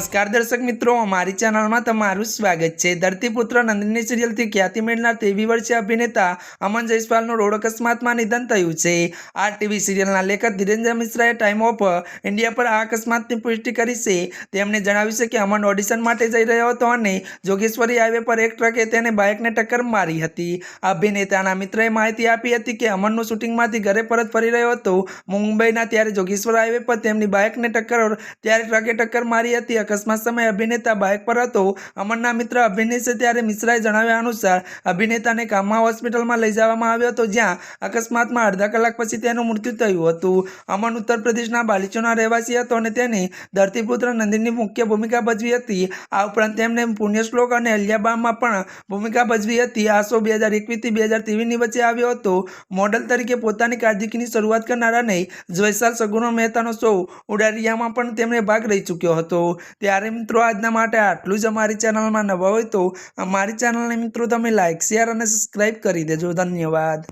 नमस्कार दर्शक मित्रों, हमारी चैनल में तमारू स्वागत है। धरतीपुत्र नंदिनी सीरियल थी ख्याति मेळवનાર 23 वर्षीय अभिनेता अमन जयस्वालનું રોડ અકસ્માતમાં નિધન થયું છે। આ ટીવી સિરિયલના લેખક ધીરેન્દ્ર મિશ્રાએ ટાઈમ ઓફ ઇન્ડિયા પર આ અકસ્માતની પુષ્ટિ કરી છે। તેમણે જણાવ્યું છે કે અમન ઓડિશન માટે જઈ રહ્યો હતો અને જોગેશ્વરી હાઈવે પર એક ટ્રકે તેને બાઇકને ટક્કર મારી હતી। અભિનેતાના મિત્રએ માહિતી આપી હતી કે અમનનું શૂટિંગમાંથી ઘરે પરત ફરી રહ્યો હતો મુંબઈના, ત્યારે જોગેશ્વર હાઈવે પર તેમની બાઇકને ત્યારે ટ્રકે ટક્કર મારી હતી। अकस्मात समय अभिनेता बाइक पर હતો। અમનના મિત્ર અભિનય છે ત્યારે મિશ્રાએ જણાવ્યા અનુસાર અભિનેતાને કામમાં હોસ્પિટલમાં લઈ જવામાં આવ્યો હતો, જ્યાં અકસ્માતમાં અડધા કલાક પછી તેનું મૃત્યુ થયું હતું। અમન ઉત્તર પ્રદેશના બાલિચોના રહેવાસી હતો અને તેને ધરતીપુત્ર નંદિની મુખ્ય ભૂમિકા ભજવી હતી। આ ઉપરાંત તેમણે પુણ્યશ્લોક અને અલ્યાબામાં પણ ભૂમિકા ભજવી હતી। આ શો 2021 થી 2023ની વચ્ચે આવ્યો હતો। મોડલ તરીકે પોતાની કારકિર્દીની શરૂઆત કરનાર અને જયસ્વાલ સગુનો મહેતાનો શો ઉડારિયામાં પણ તેમણે ભાગ લઈ ચૂક્યો હતો। ત્યારે મિત્રો આજના માટે આટલું જ। અમારી ચેનલમાં નવા હોય તો અમારી ચેનલને મિત્રો તમે લાઈક, શેર અને સબસ્ક્રાઈબ કરી દેજો। ધન્યવાદ।